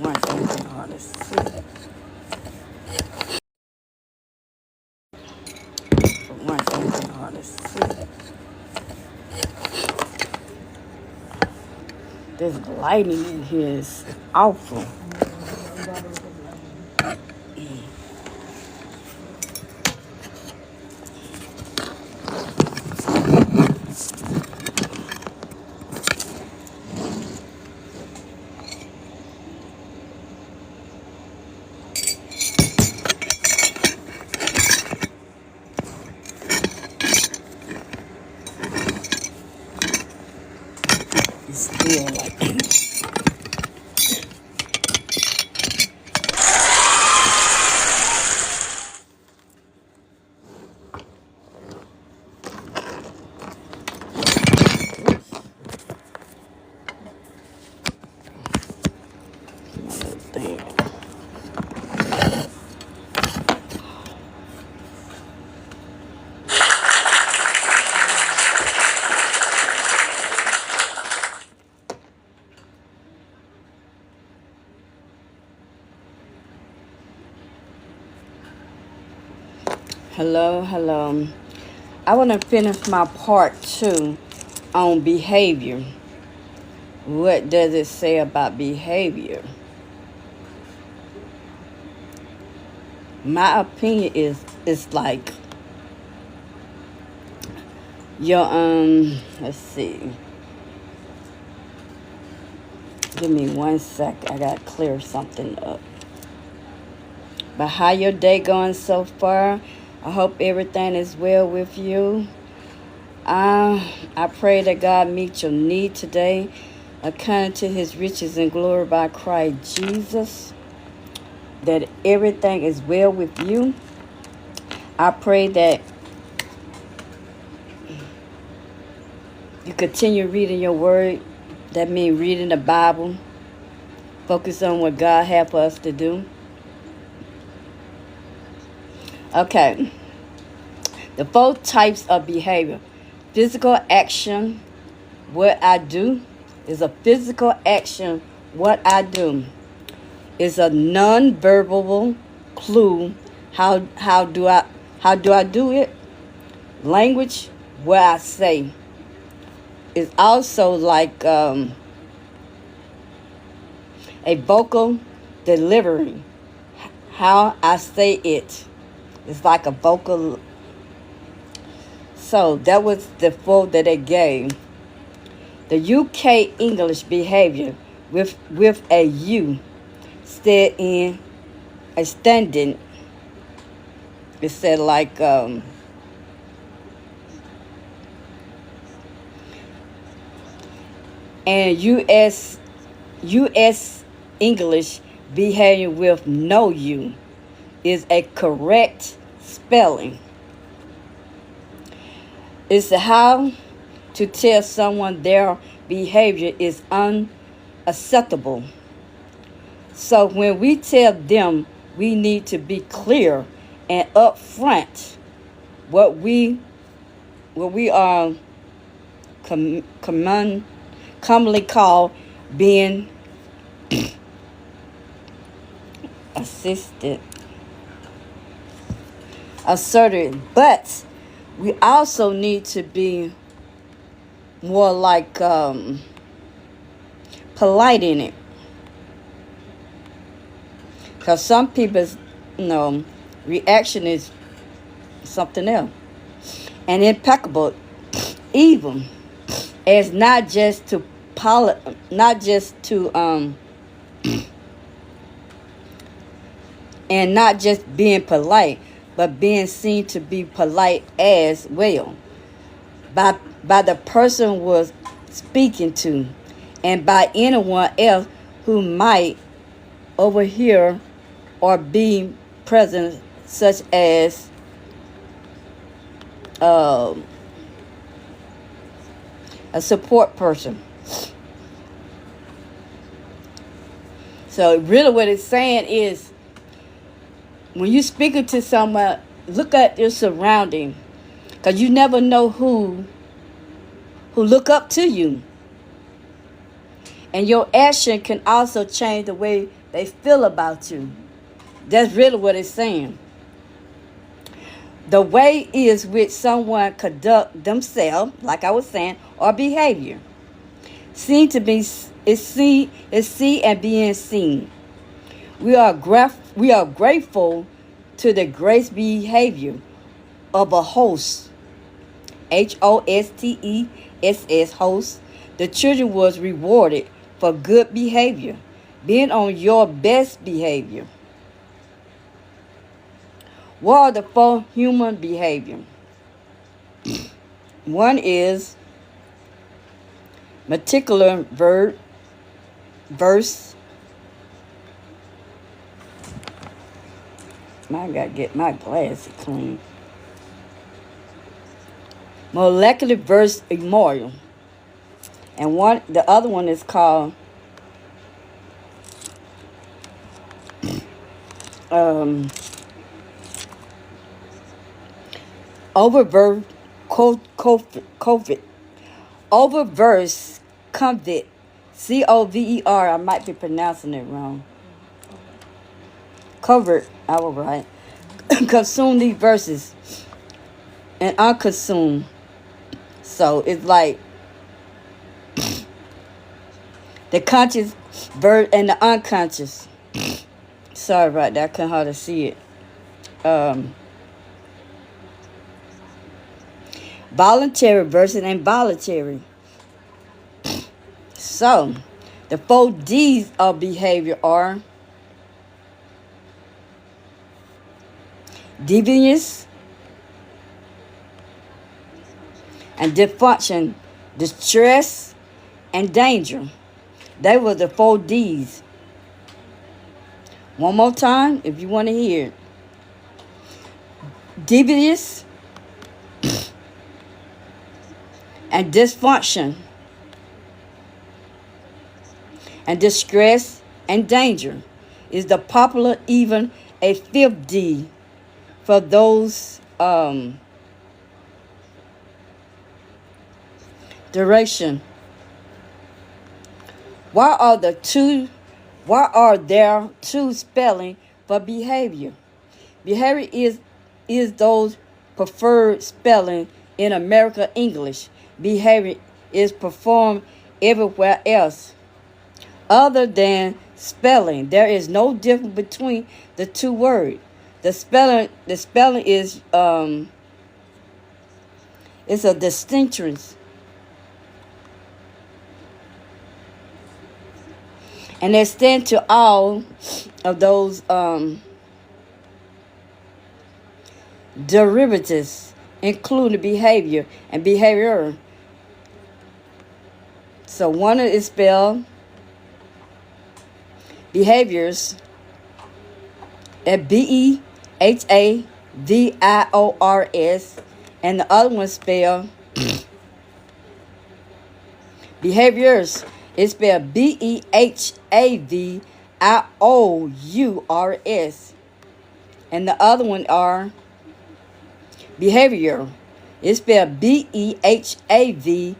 One second, oh, let's see. One second, oh, let's see. This lighting in here is awful. It's still like thing. Hello, hello. I want to finish my part 2 on behavior. What does it say about behavior? My opinion is it's like your let's see. Give me 1 sec. I gotta clear something up. But how your day going so far? I hope everything is well with you. I pray that God meet your need today, according to his riches and glory by Christ Jesus, that everything is well with you. I pray that you continue reading your word. That means reading the Bible. Focus on what God has for us to do. Okay. The 4 types of behavior. Physical action, what I do, is a physical action, what I do. Is a non-verbal clue, how do I do it? Language, what I say. It's also like a vocal delivery, how I say it. It's like a vocal. So that was the 4 that they gave. The UK English behavior with a U said in a standing. It said like and US English behavior with no U is a correct spelling. It's how to tell someone their behavior is unacceptable. So when we tell them, we need to be clear and upfront what we are commonly called being assertive, but we also need to be more like polite in it, because some people's reaction is something else, and impeccable, even as not just to and not just being polite, but being seen to be polite as well by the person was speaking to, and by anyone else who might overhear or be present, such as a support person. So really what it's saying is, when you're speaking to someone, look at your surrounding, because you never know who look up to you. And your action can also change the way they feel about you. That's really what it's saying. The way is which someone conduct themselves, like I was saying, or behavior. Seen to be is see and being seen. We are grateful to the grace behavior of a host. HOSTESS host. The children was rewarded for good behavior, being on your best behavior. What are the four human behavior? One is particular verse. I gotta get my glasses clean. Molecular verse memorial. And the other one is called oververse COVID. Oververse convict. COVER. I might be pronouncing it wrong. Covered. I was right. Consume these verses and unconsumed. So it's like the conscious verse and the unconscious. Sorry about that. I couldn't hardly see it. Voluntary versus involuntary. So, the 4 Ds of behavior are deviance and dysfunction, distress and danger. They were the 4 Ds. One more time, if you want to hear it. Deviance and dysfunction and distress and danger is the popular, even a 5th D for those duration. Why are there two spelling for behavior? Behavior is those preferred spelling in American English. Behavior is performed everywhere else. Other than spelling, there is no difference between the two words. The spelling is it's a distinction. And extend to all of those derivatives, including behavior and behavior. So one is spelled behaviors at BEHAVIORS, and the other one spelled behaviors. It's spelled BEHAVIOURS, and the other one are behavior. It's spelled BEHAVIORAL.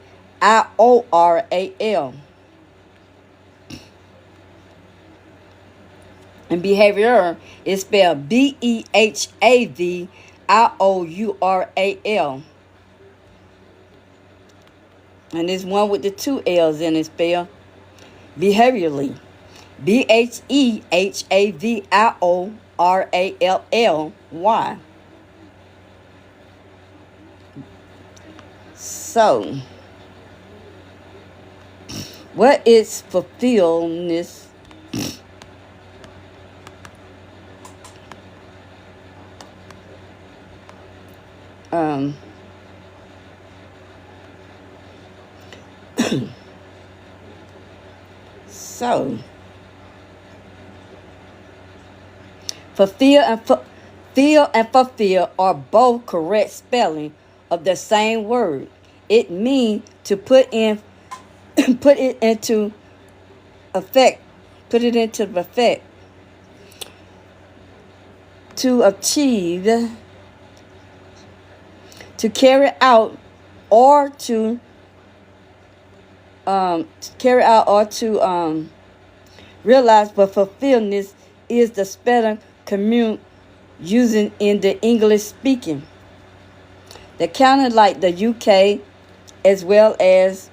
And behavior is spelled BEHAVIOURAL. And there's one with the 2 L's in it, spelled behaviorally. BEHAVIORALLY. So, what is fulfillment? So, fulfill and fulfill are both correct spelling of the same word. It means to put it into effect, to achieve, to carry out, or to realize, but fulfillment is the spelling commune using in the English speaking. The county like the UK as well as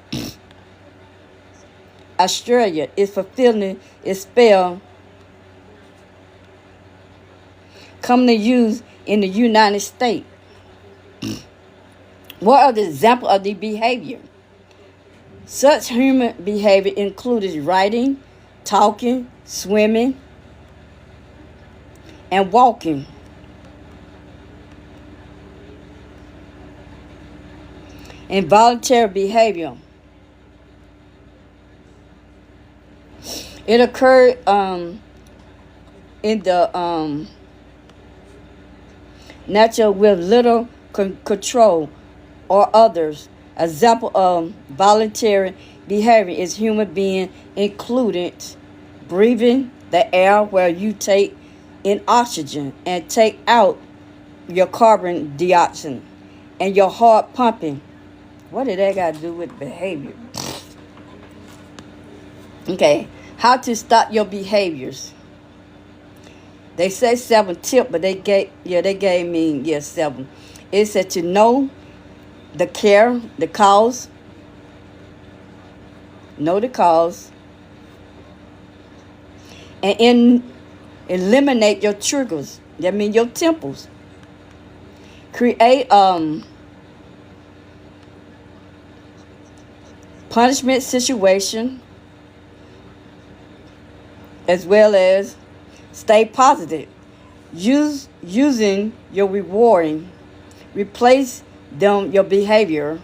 Australia is fulfilling is spelled commonly used in the United States. What are the examples of the behavior? Such human behavior includes writing, talking, swimming, and walking. Involuntary behavior. It occurred in the natural with little control or others. Example of voluntary behavior is human being included breathing the air where you take in oxygen and take out your carbon dioxide, and your heart pumping. What did that got to do with behavior? Okay, how to stop your behaviors. They say 7 tips, but they gave me 7. It said to know the cause. Know the cause. And eliminate your triggers. That means your temples. Create punishment situation, as well as stay positive. Using your rewarding. Replace your behavior.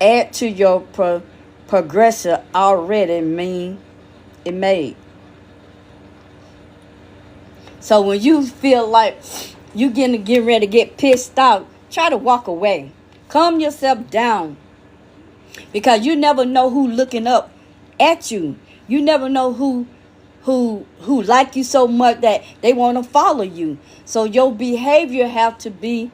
Add to your progressor already made. So when you feel like you get ready to get pissed off, try to walk away. Calm yourself down. Because you never know who looking up at you. You never know who like you so much that they want to follow you. So your behavior have to be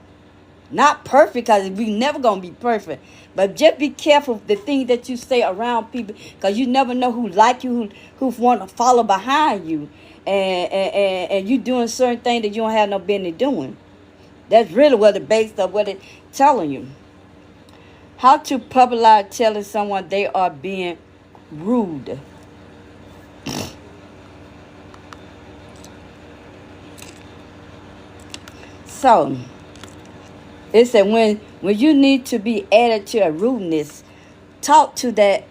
not perfect, because we never going to be perfect. But just be careful of the things that you say around people, because you never know who like you, who want to follow behind you. And you doing certain things that you don't have no business doing. That's really what the base of what it's telling you. How to publicize telling someone they are being rude. So, it said when you need to be added to a rudeness, talk to that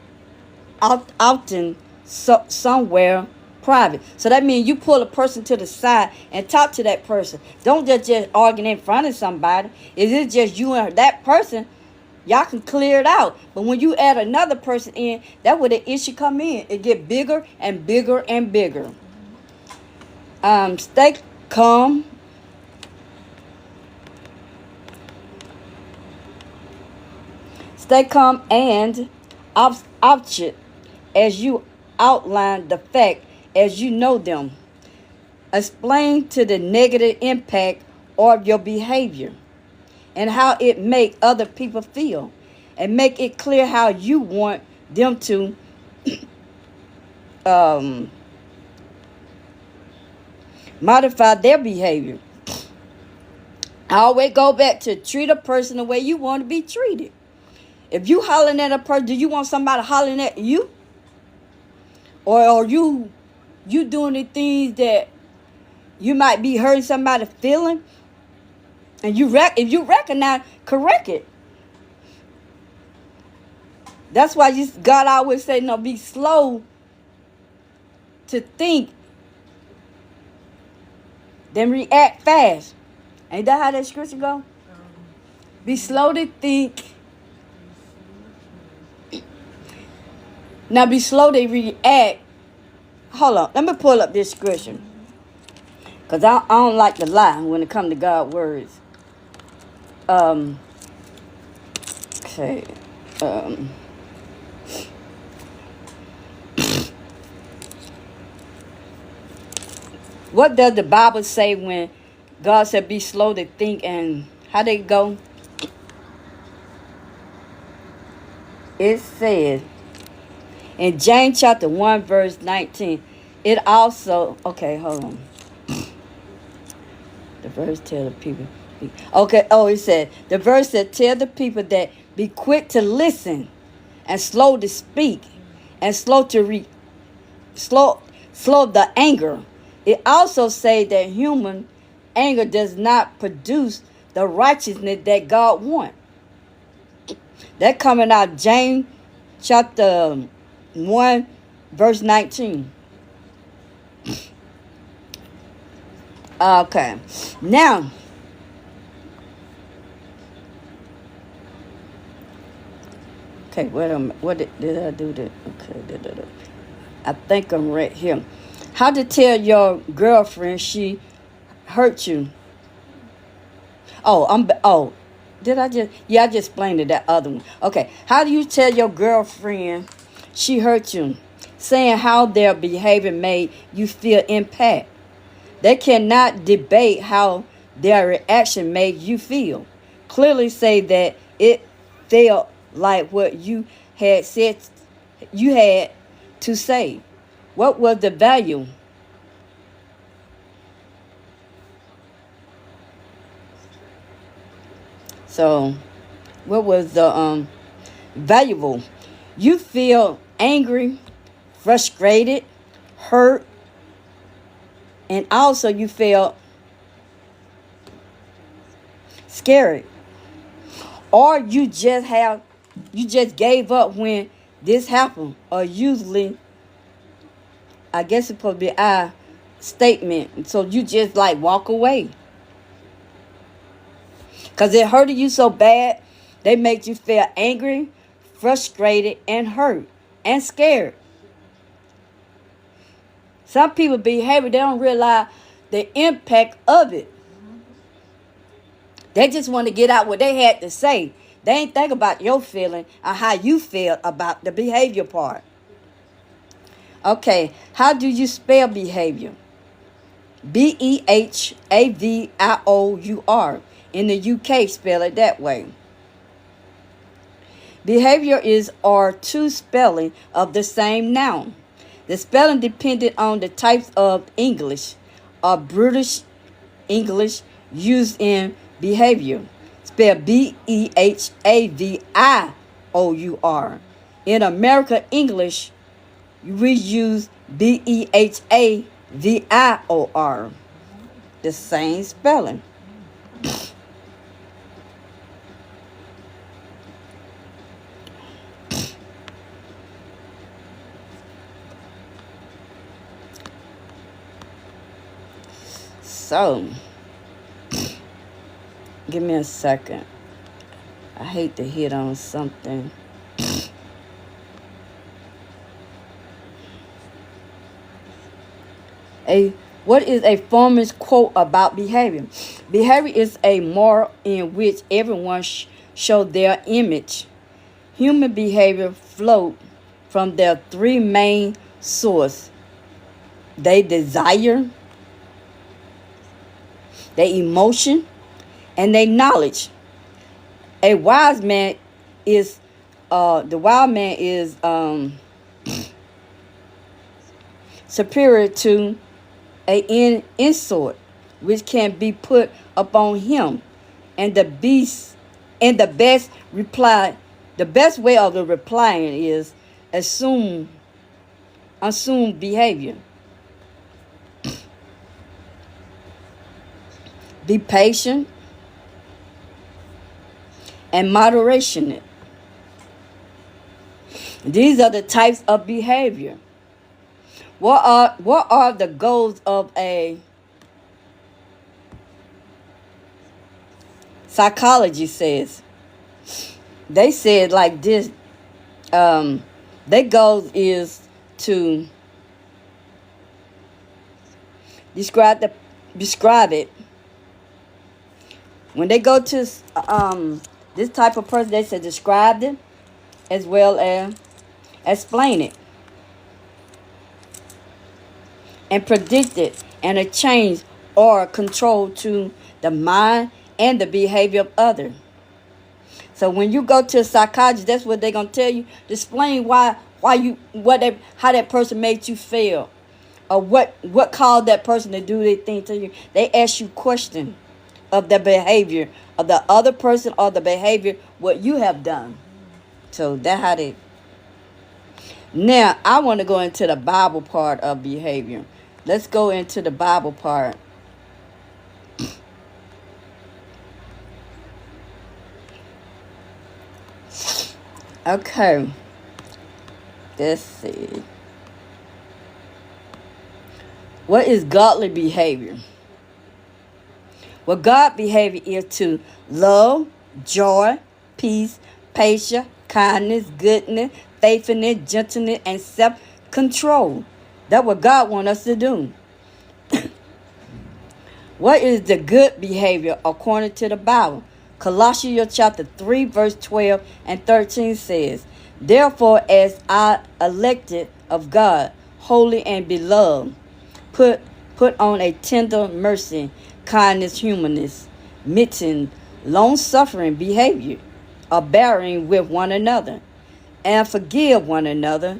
often somewhere private. So that means you pull a person to the side and talk to that person. Don't just argue in front of somebody. If it's just you and that person, y'all can clear it out. But when you add another person in, that's where the issue come in. It get bigger and bigger and bigger. Stay calm. Stay calm and object as you outline the fact as you know them. Explain to the negative impact of your behavior and how it make other people feel, and make it clear how you want them to modify their behavior. I always go back to treat a person the way you want to be treated. If you hollering at a person, do you want somebody hollering at you? Or are you doing the things that you might be hurting somebody's feeling? And if you recognize, correct it. That's why God always say, no, be slow to think, then react fast. Ain't that how that scripture go? Be slow to think. Now be slow to react. Hold on. Let me pull up this scripture. Because I don't like to lie when it comes to God's words. Okay. What does the Bible say when God said be slow to think, and how they go? It says in James chapter 1 verse 19, It also, okay, hold on. The verse tell the people. Okay, oh, it said, the verse said, tell the people that be quick to listen and slow to speak and slow the anger. It also say that human anger does not produce the righteousness that God wants. That coming out James chapter 1 verse 19. Okay. Now, okay, what did I do that? Okay, I think I'm right here. How to tell your girlfriend she hurt you? Did I just? Yeah, I just explained it, that other one. Okay, how do you tell your girlfriend she hurt you? Saying how their behavior made you feel impact. They cannot debate how their reaction made you feel. Clearly say that it felt like what you had to say. What was the value? So, what was the valuable? You feel angry, frustrated, hurt, and also you feel scared. Or you just gave up when this happened. Or usually, I guess it's supposed to be our statement. So you just like walk away. Because it hurted you so bad, they make you feel angry, frustrated, and hurt, and scared. Some people behavior, they don't realize the impact of it. They just want to get out what they had to say. They ain't think about your feeling or how you feel about the behavior part. Okay, how do you spell behavior? Behavior. In the UK, spell it that way. Behavior is are two spelling of the same noun. The spelling depended on the types of English or British English used in behavior. Spell Behavior. In American English, we use Behavior. The same spelling. So, give me a second. I hate to hit on something. What is a famous quote about behavior? Behavior is a moral in which everyone show their image. Human behavior flow from their three main sources. They desire, they emotion, and they knowledge. A wise man is the wild man is superior to a insult which can be put upon him, and the best way of the replying is assume behavior. Be patient and moderation. These are the types of behavior. What are the goals of a psychology says? They said like this, their goal is to describe it. When they go to this type of person, they said describe it as well as explain it and predict it and a change or control to the mind and the behavior of others. So when you go to a psychologist, that's what they're gonna tell you. Explain how that person made you feel, or what caused that person to do their thing to you. They ask you questions of the behavior of the other person or the behavior what you have done. So that's how they. Now I want to go into the Bible part of behavior. Let's go into the Bible part. Okay. Let's see. What is godly behavior? Well, God behavior is to love, joy, peace, patience, kindness, goodness, faithfulness, gentleness, and self-control. That's what God wants us to do. What is the good behavior according to the Bible? Colossians chapter 3, verse 12 and 13 says, therefore, as I elected of God, holy and beloved, put on a tender mercy, kindness, humaneness, meekness, long-suffering behavior, bearing with one another, and forgive one another.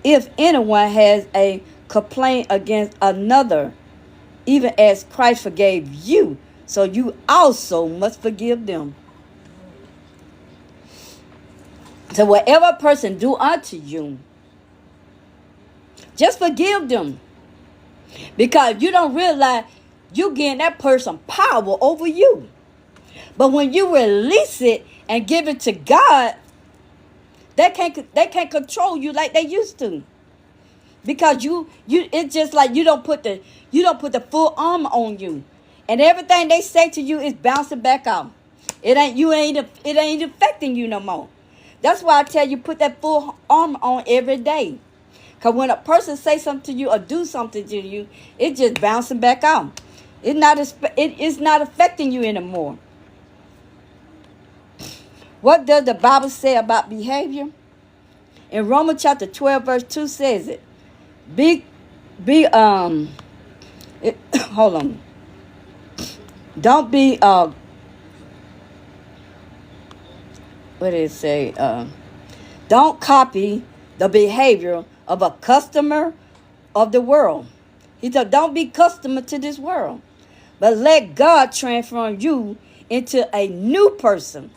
If anyone has a complaint against another, even as Christ forgave you, so you also must forgive them. So whatever a person do unto you, just forgive them. Because you don't realize you getting that person power over you. But when you release it and give it to God, they can't control you like they used to. Because you it's just like you don't put the full armor on you. And everything they say to you is bouncing back off. It ain't affecting you no more. That's why I tell you put that full armor on every day. Because when a person say something to you or do something to you, it's just bouncing back off. It's not affecting you anymore. What does the Bible say about behavior? In Romans chapter 12, verse 2 says it. Hold on. Don't be what did it say? Don't copy the behavior of a customer of the world. He said, don't be customer to this world, but let God transform you into a new person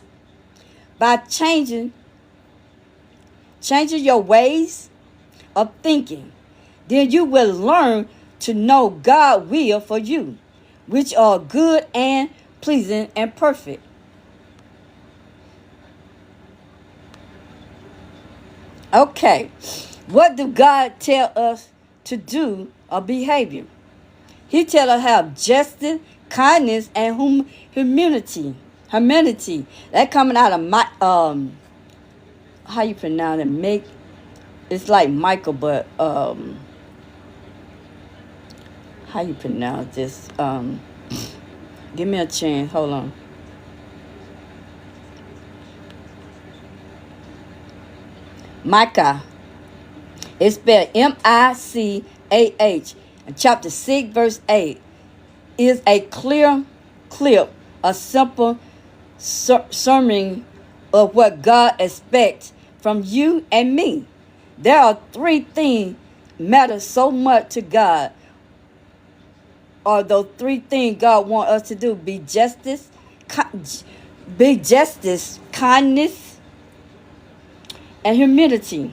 by changing your ways of thinking. Then you will learn to know God's will for you, which are good and pleasing and perfect. Okay, what do God tell us to do or behavior? He tell us have justice, kindness, and humanity. That coming out of my how you pronounce it? It's like Michael, but how you pronounce this? Give me a chance. Hold on. Micah. It's spelled M-I-C-A-H. Chapter 6, verse 8 is a clear clip, a simple sermon of what God expects from you and me. There are three things matter so much to God, or those three things God wants us to do: be justice, kindness, and humility.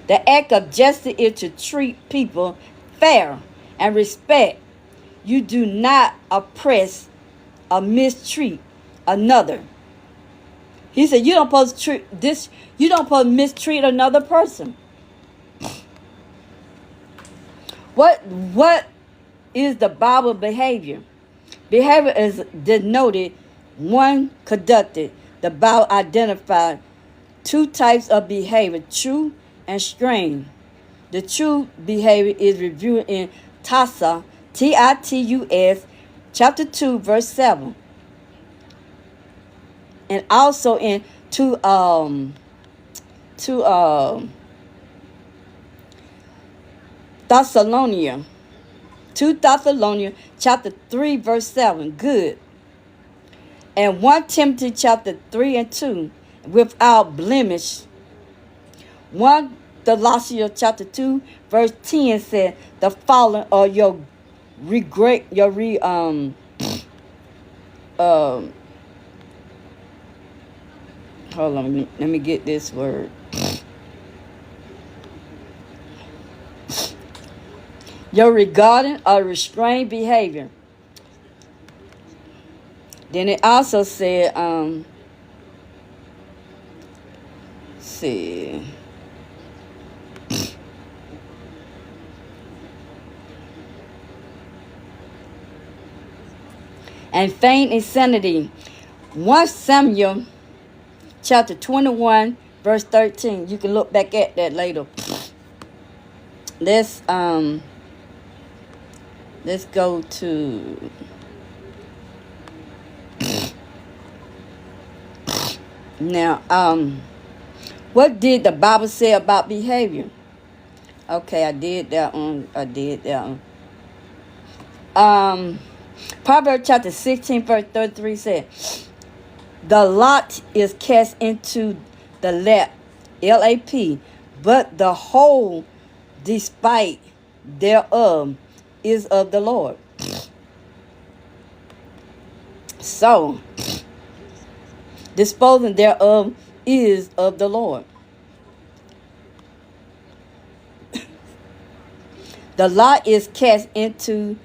The act of justice is to treat people fair and respect. You do not oppress or mistreat another. He said you don't supposed to mistreat another person. What is the Bible behavior? Behavior is denoted one conducted. The Bible identified two types of behavior, true and strange. The true behavior is reviewed in Titus, Titus, chapter 2, verse 7. And also in 2 Thessalonians, chapter 3, verse 7, good. And 1 Timothy chapter 3 and 2, without blemish. 1 Colossians chapter 2, verse 10 said, the fallen or your regret, um hold on, let me get this word. Your regarding or restrained behavior. Then it also said, see. And feign insanity. 1 Samuel chapter 21, verse 13. You can look back at that later. Let's go to now. What did the Bible say about behavior? Okay, I did that one. Proverbs chapter 16, verse 33 said, the lot is cast into the lap, L-A-P, but the whole despite thereof is of the Lord. So, disposing thereof is of the Lord. The lot is cast into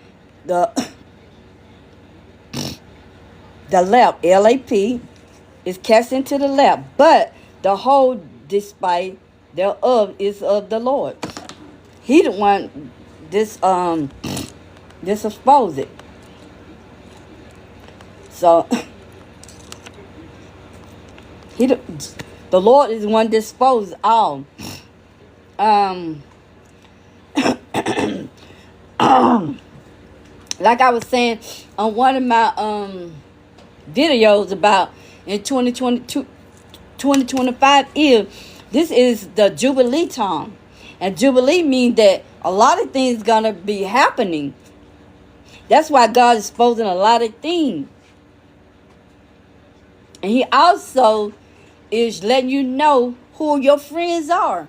the lap, L-A-P, is cast into the lap, but the whole despite thereof is of the Lord. He the one dispose it. So the Lord is the one dispose all. Like I was saying on one of my videos about in 2025 is this is the Jubilee time. And Jubilee means that a lot of things gonna be happening. That's why God is exposing a lot of things. And he also is letting you know who your friends are.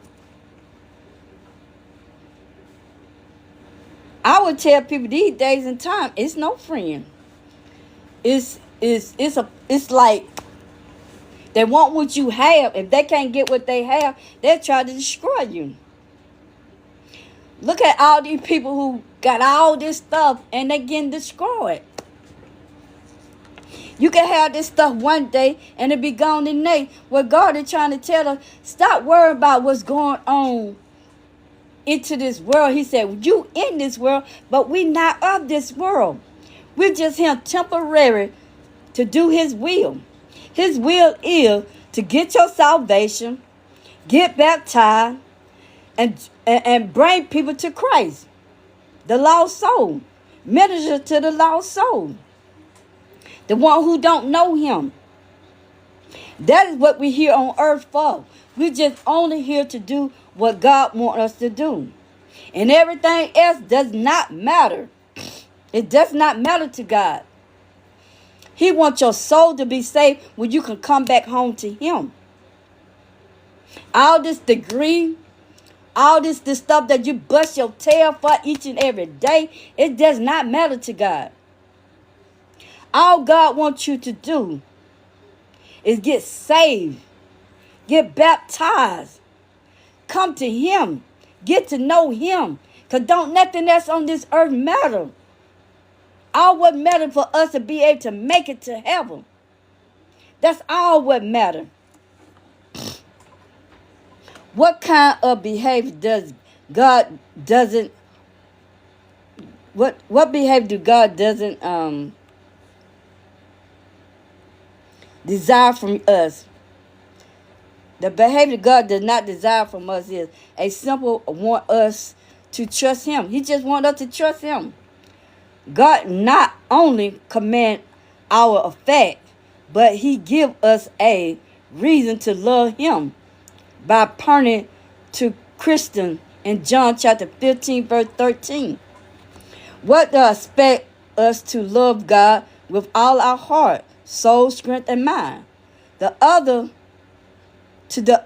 I would tell people these days and time, it's no friend. It's like they want what you have. If they can't get what they have, they'll try to destroy you. Look at all these people who got all this stuff and they getting destroyed. You can have this stuff one day and it be gone the next. What God is trying to tell us, stop worrying about what's going on into this world. He said, you in this world, but we not of this world. We're just here temporary to do his will. His will is to get your salvation, get baptized, and bring people to Christ. The lost soul. Minister to the lost soul. The one who don't know him. That is what we're here on earth for. We're just only here to do what God wants us to do. And everything else does not matter. It does not matter to God. He wants your soul to be saved when you can come back home to him. All this degree, all this stuff that you bust your tail for each and every day, it does not matter to God. All God wants you to do is get saved, get baptized, come to him, get to know him. Because don't nothing else on this earth matter. All what matters for us to be able to make it to heaven. That's all what matters. What kind of behavior does God doesn't, what behavior do God doesn't desire from us? The behavior God does not desire from us is a simple want us to trust him. He just wants us to trust him. God not only command our effect, but he give us a reason to love him by pointing to Christian in John chapter 15, verse 13. What does expect us to love God with all our heart, soul, strength, and mind? The other to the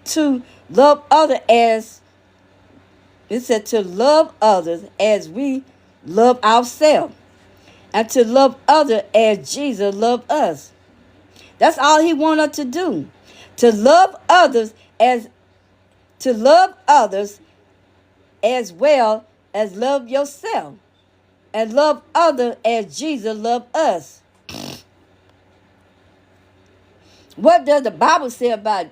to love others as it said to love others as we love ourselves, and to love others as Jesus loved us. That's all he wants us to do. To love others as well as love yourself, and love others as Jesus loved us. What does the Bible say about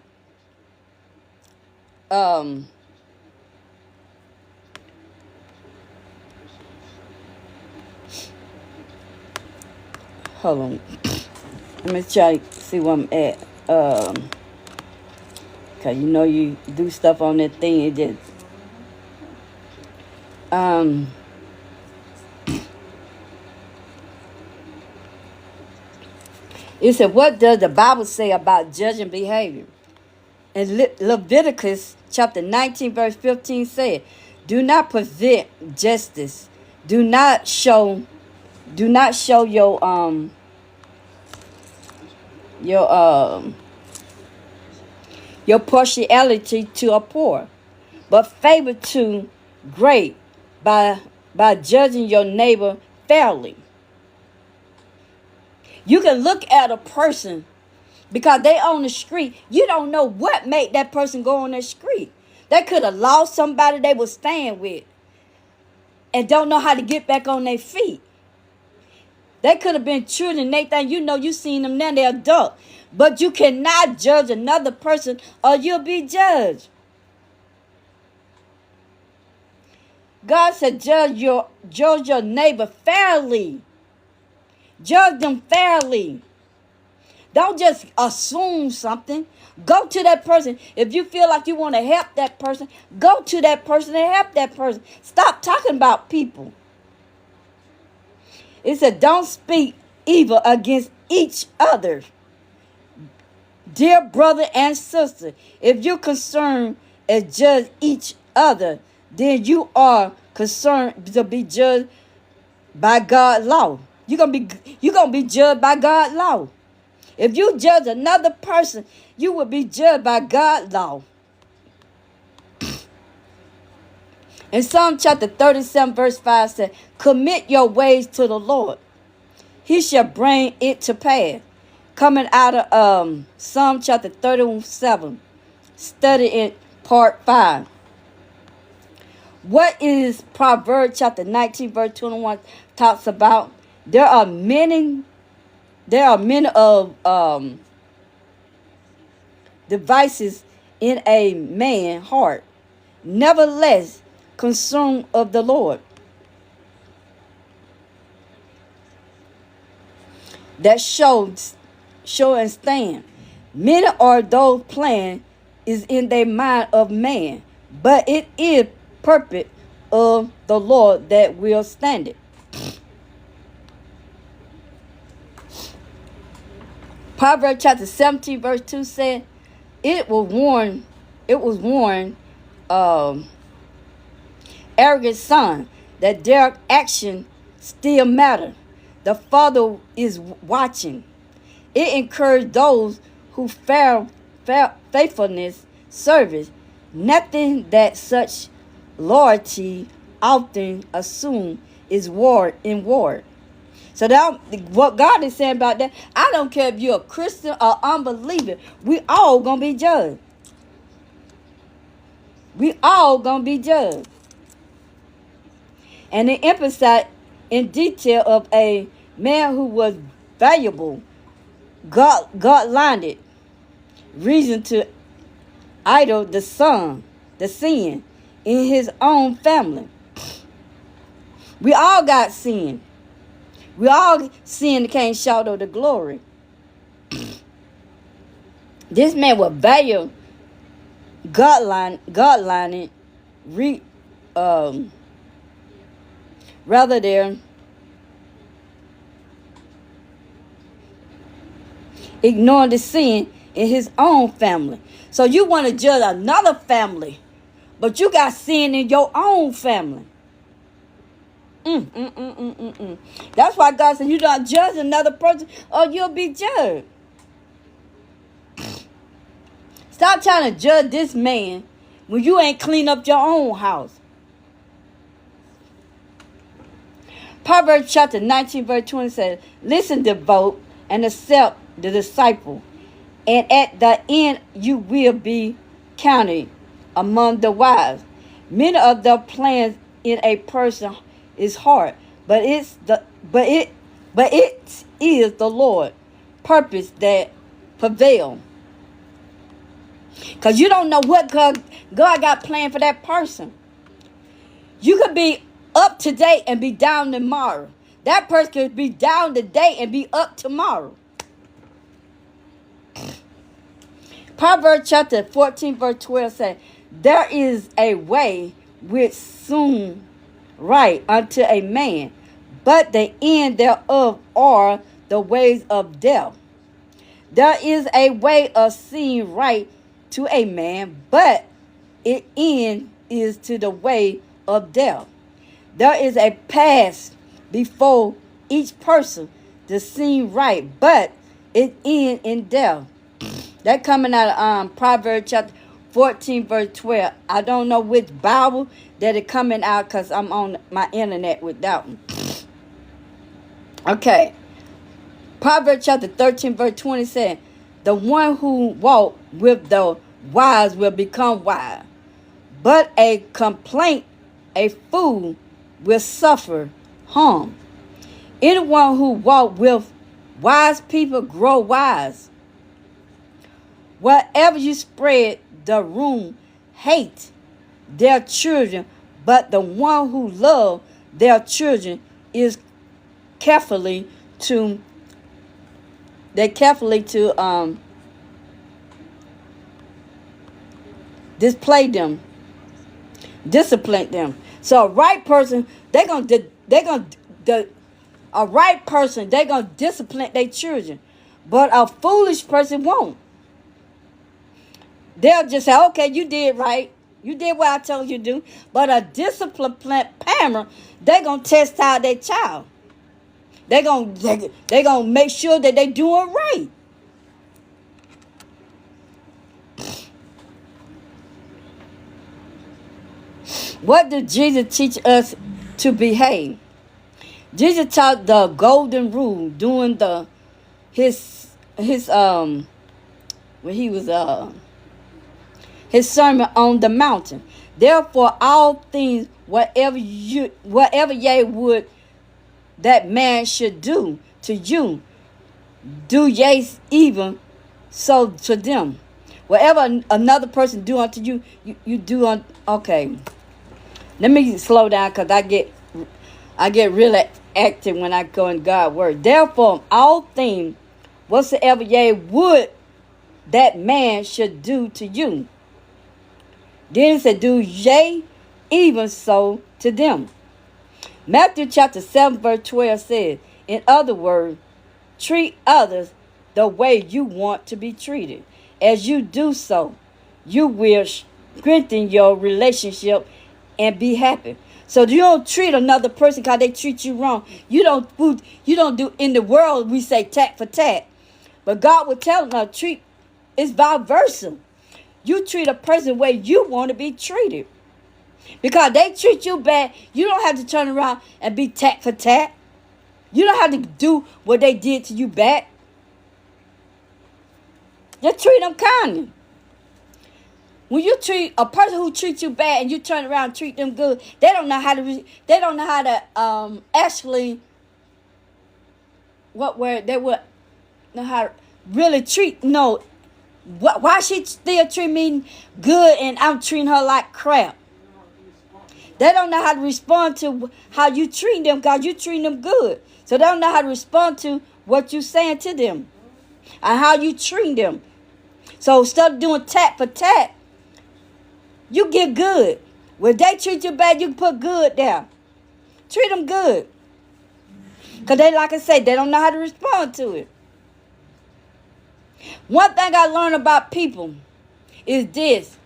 hold on. Let me try to see where I'm at. Cause you know you do stuff on that thing, it just it said, what does the Bible say about judging behavior? In Leviticus chapter 19, verse 15 said, do not prevent justice. Do not show your partiality to a poor, but favor to great by judging your neighbor fairly. You can look at a person because they on the street. You don't know what made that person go on that street. They could have lost somebody they was staying with and don't know how to get back on their feet. They could have been children. They think, you seen them now, they're adult. But you cannot judge another person or you'll be judged. God said, judge your neighbor fairly. Judge them fairly. Don't just assume something. Go to that person. If you feel like you want to help that person, go to that person and help that person. Stop talking about people. It said, don't speak evil against each other. Dear brother and sister, if you're concerned and judge each other, then you are concerned to be judged by God's law. You're gonna be judged by God's law. If you judge another person, you will be judged by God's law. In Psalm chapter 37, verse 5 said, commit your ways to the Lord. He shall bring it to pass. Coming out of Psalm chapter 37, study in part 5. What is Proverbs chapter 19, verse 21 talks about? There are many of devices in a man's heart. Nevertheless, concern of the Lord. That show and stand. Many are those plans is in the mind of man, but it is purpose of the Lord that will stand it. Proverbs chapter 17, verse 2 said, it was warned, arrogant son, that their action still matter. The Father is watching. It encouraged those who faithfulness service. Nothing that such loyalty often assume is war. So that what God is saying about that, I don't care if you're a Christian or unbeliever, we all gonna be judged. We all gonna be judged. And it emphasized in detail of a man who was valuable, God-minded, reason to idle the sin in his own family. We all got sin. We all sin can't shout of the glory. This man was value God-lining, rather than ignoring the sin in his own family. So you want to judge another family, but you got sin in your own family. That's why God said, you don't judge another person or you'll be judged. Stop trying to judge this man when you ain't clean up your own house. Proverbs chapter 19, verse 20 says, listen, devote, and accept the disciple, and at the end you will be counted among the wise. Many of the plans in a person is hard, but it is the Lord purpose that prevail. Because you don't know what God got planned for that person. You could be up today and be down tomorrow. That person could be down today and be up tomorrow. Proverbs chapter 14 verse 12 says, there is a way which soon right unto a man, but the end thereof are the ways of death. There is a way of seeing right to a man, but it end is to the way of death. There is a path before each person to see right, but it end in death. That coming out of Proverbs chapter 14 verse 12. I don't know which Bible that it coming out because I'm on my internet with that one. Okay. Proverbs chapter 13 verse 20 said, the one who walk with the wise will become wise, but a fool will suffer harm. Anyone who walk with wise people grow wise. Wherever you spread the room, hate their children, but the one who love their children is carefully to display them, discipline them. So a right person, they're gonna discipline their children, but a foolish person won't. They'll just say, okay, you did right. You did what I told you to do. But a disciplined parent, they're going to test out their child. They're going to make sure that they're doing right. What did Jesus teach us to behave? Jesus taught the golden rule during his sermon on the mountain. Therefore, all things, whatever ye would that man should do to you, do ye even so to them. Whatever another person do unto you, you do on. Okay, let me slow down because I get really active when I go in God's word. Therefore, all things, whatsoever ye would that man should do to you, then it said, do ye even so to them. Matthew chapter 7 verse 12 says, in other words, treat others the way you want to be treated. As you do so, you will strengthen your relationship and be happy. So you don't treat another person because they treat you wrong. You don't do, in the world we say tat for tat. But God will tell us treat, it's vice versa. You treat a person the way you want to be treated. Because they treat you bad, you don't have to turn around and be tat for tat. You don't have to do what they did to you back. Just treat them kindly. When you treat a person who treats you bad and you turn around and treat them good, they don't know how to actually they would know how to really treat. No, why she still treat me good and I'm treating her like crap? They don't know how to respond to how you treat them because you treat them good. So they don't know how to respond to what you saying to them and how you treat them. So instead of doing tat for tat, you get good. When they treat you bad, you put good there. Treat them good. Because they, like I say, they don't know how to respond to it. One thing I learned about people is this.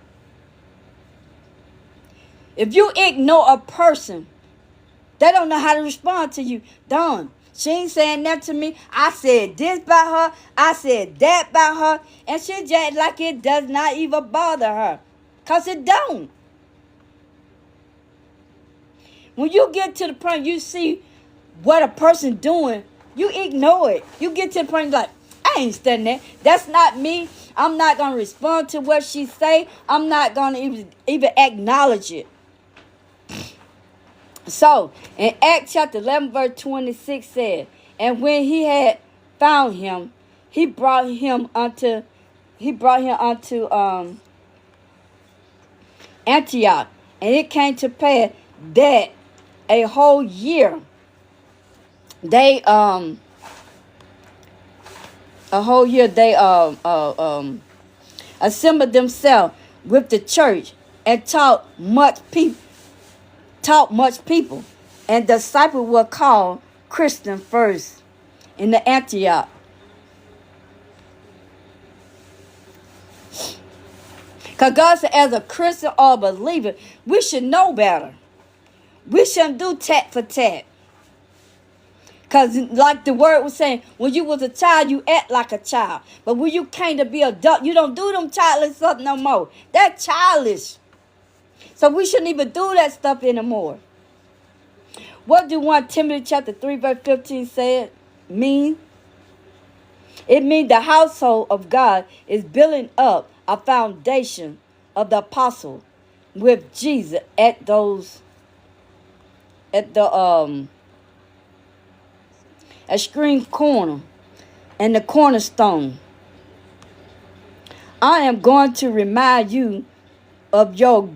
If you ignore a person, they don't know how to respond to you. Done. She ain't saying that to me. I said this about her. I said that about her. And she just like it does not even bother her. Because it don't. When you get to the point you see what a person doing, you ignore it. You get to the point like, I ain't studying that. That's not me. I'm not going to respond to what she say. I'm not going to even acknowledge it. So, in Acts chapter 11, verse 26 said, and when he had found him, he brought him unto Antioch. And it came to pass that a whole year they assembled themselves with the church and taught much people, and disciples were called Christian first in the Antioch. Because God said, as a Christian or a believer, we should know better. We shouldn't do tat for tat. Because like the word was saying, when you was a child, you act like a child. But when you came to be adult, you don't do them childish stuff no more. That's childish. So we shouldn't even do that stuff anymore. What do 1 Timothy chapter 3 verse 15 say mean? It means the household of God is building up a foundation of the apostle with Jesus at the extreme corner and the cornerstone. I am going to remind you of your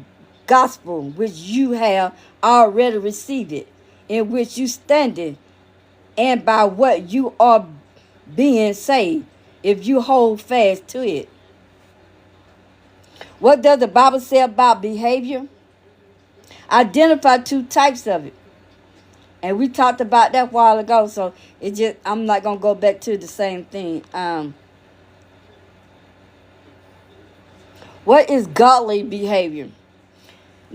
gospel, which you have already received it, in which you standing, and by what you are being saved, if you hold fast to it. What does the Bible say about behavior? Identify two types of it. And we talked about that a while ago, so I'm not going to go back to the same thing. What is godly behavior?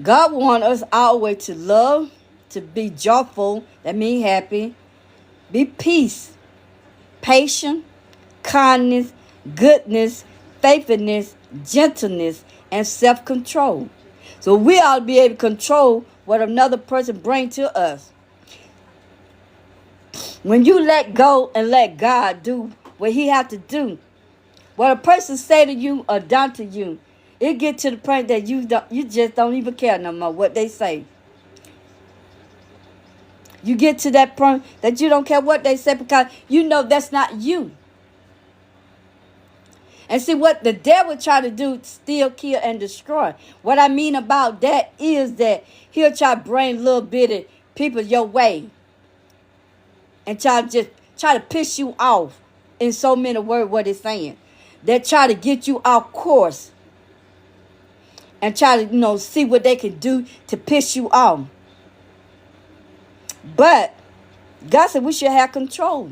God wants us always to love, to be joyful, that means happy, be peace, patient, kindness, goodness, faithfulness, gentleness, and self-control. So we ought to be able to control what another person brings to us. When you let go and let God do what he has to do, what a person say to you or done to you, it get to the point that you just don't even care no more what they say. You get to that point that you don't care what they say because you know that's not you. And see what the devil try to do, steal, kill, and destroy. What I mean about that is that he'll try to bring little bitty people your way. And try to piss you off in so many words what it's saying. They try to get you off course. And try to, see what they can do to piss you off. But God said we should have control.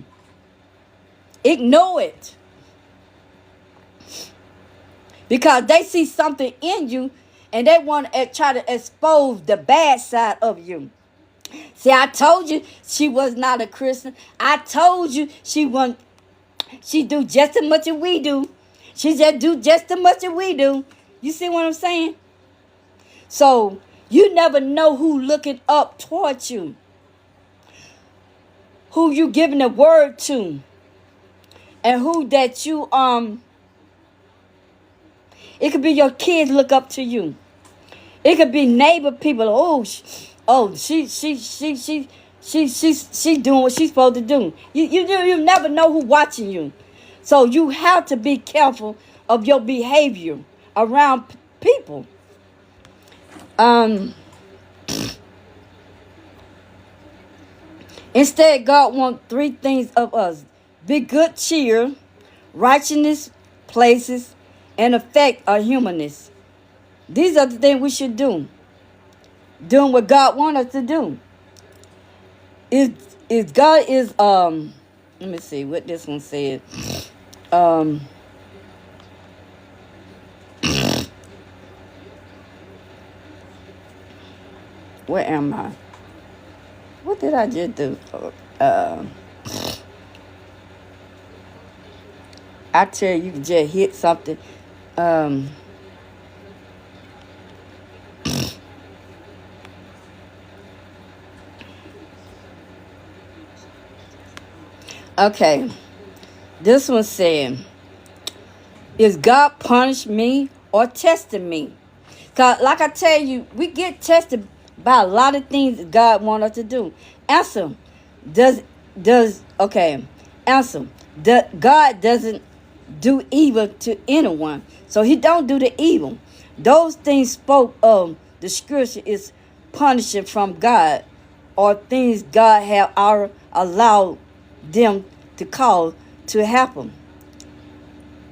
Ignore it. Because they see something in you and they want to try to expose the bad side of you. See, I told you she was not a Christian. I told you she do just as much as we do. She just do just as much as we do. You see what I'm saying? So you never know who looking up towards you. Who you giving the word to. And who that you it could be your kids look up to you. It could be neighbor people. She's doing what she's supposed to do. You never know who watching you. So you have to be careful of your behavior around people. Instead, God wants three things of us. Be good cheer, righteousness, places, and affect our humanness. These are the things we should do. Doing what God wants us to do. Is God is let me see what this one said. Where am I? What did I just do? I tell you, you can just hit something. Um, okay, this one said, "Is God punish me or testing me?" Cause like I tell you, we get tested by a lot of things that God want us to do. Answer. Does okay. Answer. God doesn't do evil to anyone. So he don't do the evil. Those things spoke of the scripture is punishing from God or things God have allowed them to cause to happen.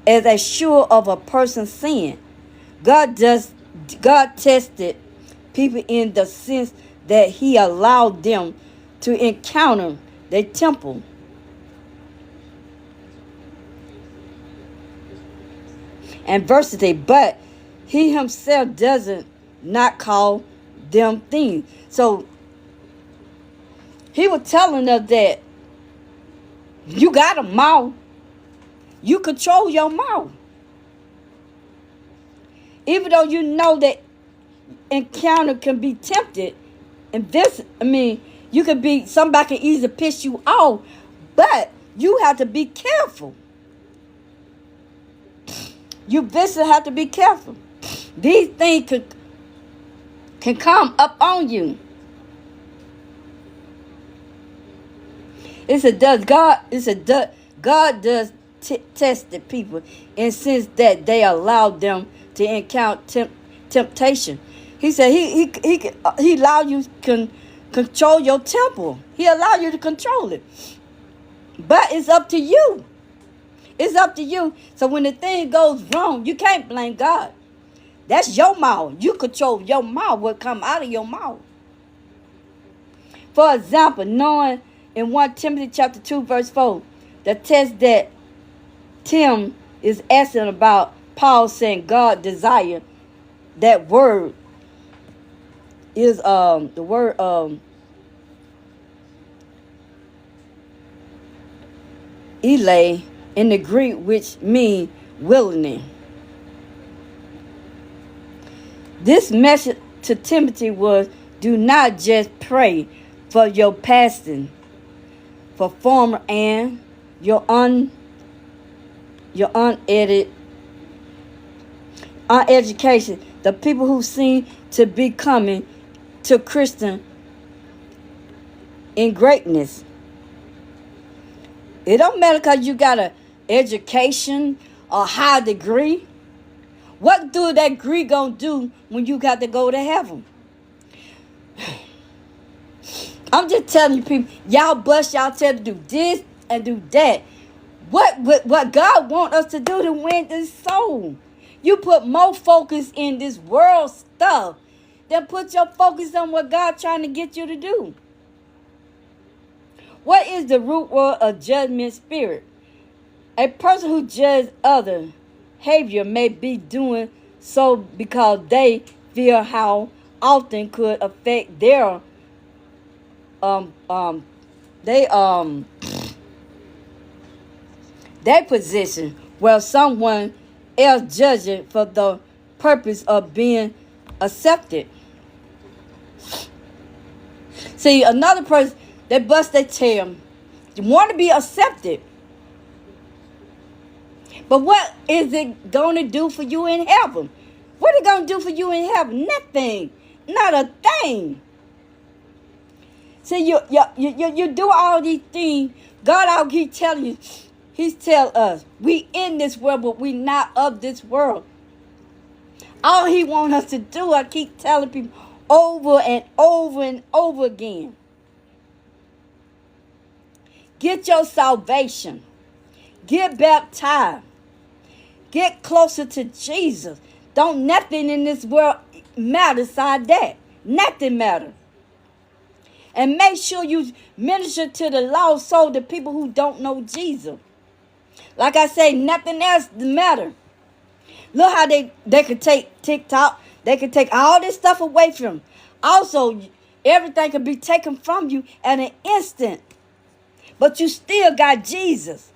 As a sure of a person's sin. God tested people in the sense that he allowed them to encounter the temple adversity, but he himself doesn't not call them things. So he was telling us that you got a mouth, you control your mouth. Even though you know that encounter can be tempted, and this, you could be, somebody can easily piss you off, but you have to be careful. You basically have to be careful. These things can come up on you. God does test the people in sense that they allow them to encounter temptation. He said he allow you can control your temple. He allow you to control it. But it's up to you. It's up to you. So when the thing goes wrong, you can't blame God. That's your mouth. You control your mouth, what come out of your mouth. For example, knowing in 1 Timothy chapter 2, verse 4, the text that Tim is asking about, Paul saying God desire, that word is the word elay in the Greek, which means willingly. This message to Timothy was, do not just pray for your pastor, for former and your uneducation, the people who seem to be coming to Christian in greatness. It don't matter because you got an education or high degree. What do that degree gonna do when you got to go to heaven? I'm just telling you people, y'all bust y'all tell to do this and do that. What God want us to do to win this soul? You put more focus in this world stuff than put your focus on what God trying to get you to do. What is the root word of judgment spirit? A person who judges other behavior may be doing so because they fear how often could affect their their position, where someone else judging for the purpose of being accepted. See, another person, they bust their tail. You want to be accepted. But what is it going to do for you in heaven? What is it going to do for you in heaven? Nothing. Not a thing. See, you do all these things. God out keep telling you. He's telling us, we in this world, but we not of this world. All he wants us to do, I keep telling people over and over and over again. Get your salvation. Get baptized. Get closer to Jesus. Don't nothing in this world matter beside that. Nothing matter. And make sure you minister to the lost soul, the people who don't know Jesus. Like I say, nothing else matter. Look how they could take TikTok. They could take all this stuff away from them. Also, everything could be taken from you at an instant. But you still got Jesus.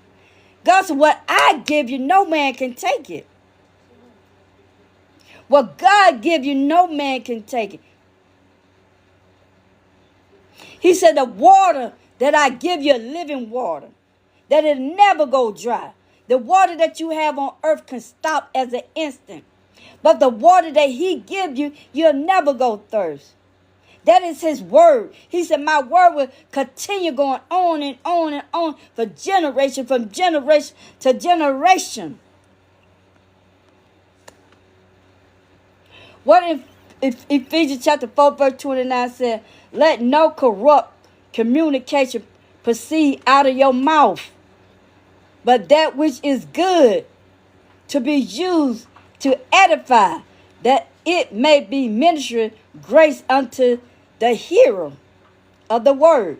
God said, what I give you, no man can take it. What God give you, no man can take it. He said, the water that I give you, living water, that it never go dry. The water that you have on earth can stop as an instant. But the water that he give you, you'll never go thirst. That is his word. He said, my word will continue going on and on and on for generation, from generation to generation. What if Ephesians chapter 4, verse 29 said, let no corrupt communication proceed out of your mouth, but that which is good, to be used to edify, that it may be ministering grace unto the hearer of the word.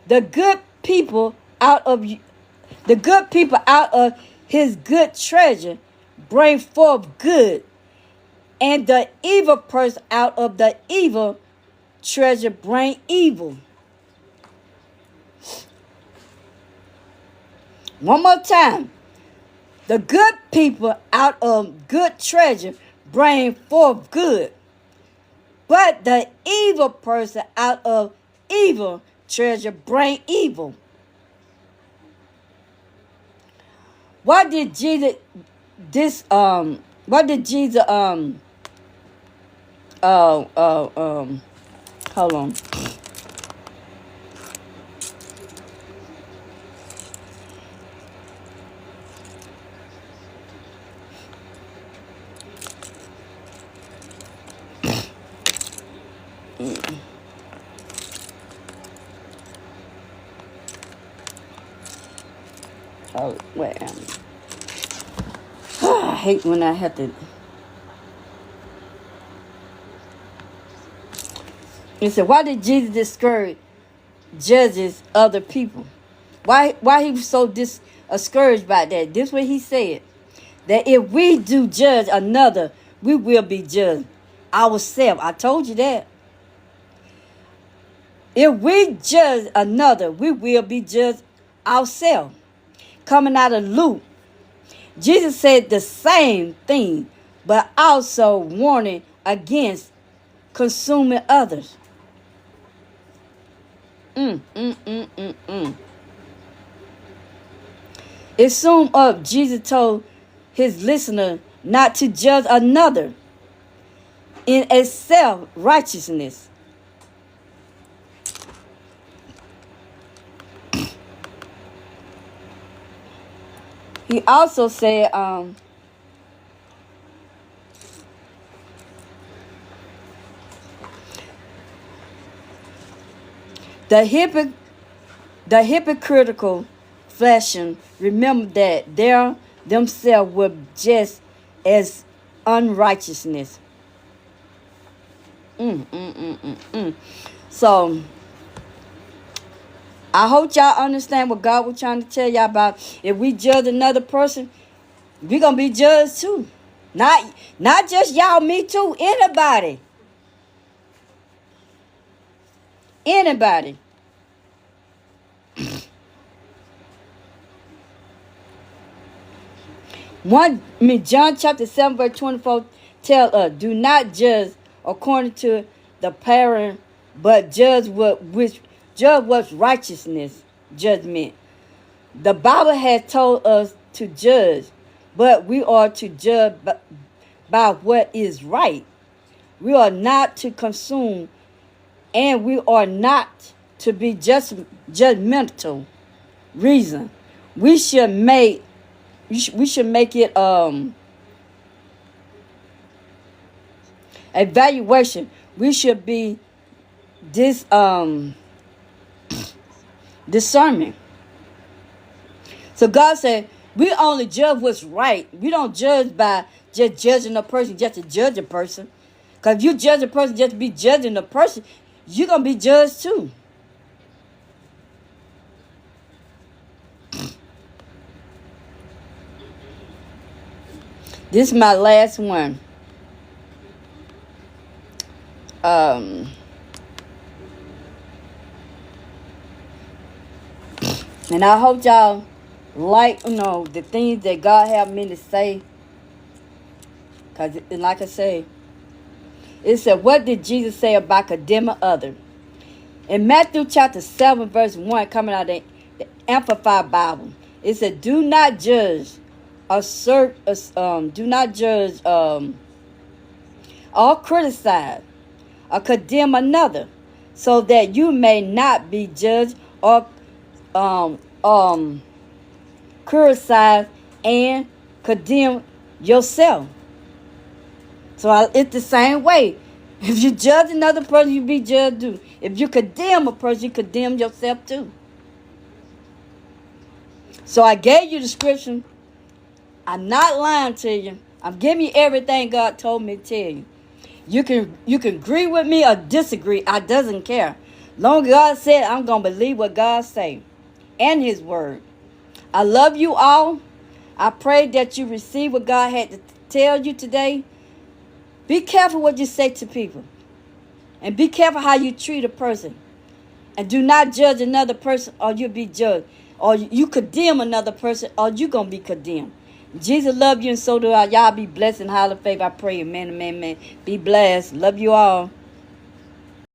The good people out of his good treasure bring forth good, and the evil person out of the evil treasure bring evil. One more time. The good people out of good treasure bring forth good, but the evil person out of evil treasure bring evil. What did Jesus hold on. Oh, wait. I hate when I have to. He said, why did Jesus discourage judges other people? Why he was so discouraged by that? This is what he said. That if we do judge another, we will be judged ourselves. I told you that. If we judge another, we will be judged ourselves. Coming out of Luke, Jesus said the same thing, but also warning against consuming others. It summed up, Jesus told his listener not to judge another in a self-righteousness. He also said, the hypocritical fashion, remember that they themselves were just as unrighteousness. So, I hope y'all understand what God was trying to tell y'all about. If we judge another person, we're going to be judged too. Not just y'all, me too. Anybody. Anybody. John chapter 7 verse 24 tell us, do not judge according to the parent, but judge what's righteousness, judgment. The Bible has told us to judge, but we are to judge by what is right. We are not to consume, and we are not to be just judgmental. Reason. We should make it evaluation. We should be discernment. So God said, we only judge what's right. We don't judge by just judging a person just to judge a person. Because if you judge a person just to be judging a person, you're going to be judged too. This is my last one. And I hope y'all like, the things that God have me to say. Because, like I say, it said, what did Jesus say about condemning others? In Matthew chapter 7, verse 1, coming out of the Amplified Bible, it said, do not judge, do not judge or criticize or condemn another, so that you may not be judged or criticize and condemn yourself. So it's the same way. If you judge another person, you be judged too. If you condemn a person, you condemn yourself too. So I gave you the scripture. I'm not lying to you. I'm giving you everything God told me to tell you. You can agree with me or disagree. I doesn't care. Long as God said, I'm going to believe what God say and his word. I love you all. I pray that you receive what God had to tell you today. Be careful what you say to people. And be careful how you treat a person. And do not judge another person or you'll be judged. Or you condemn another person or you're going to be condemned. Jesus love you and so do I. Y'all be blessed and highly favored. I pray. Amen, amen, amen. Be blessed. Love you all.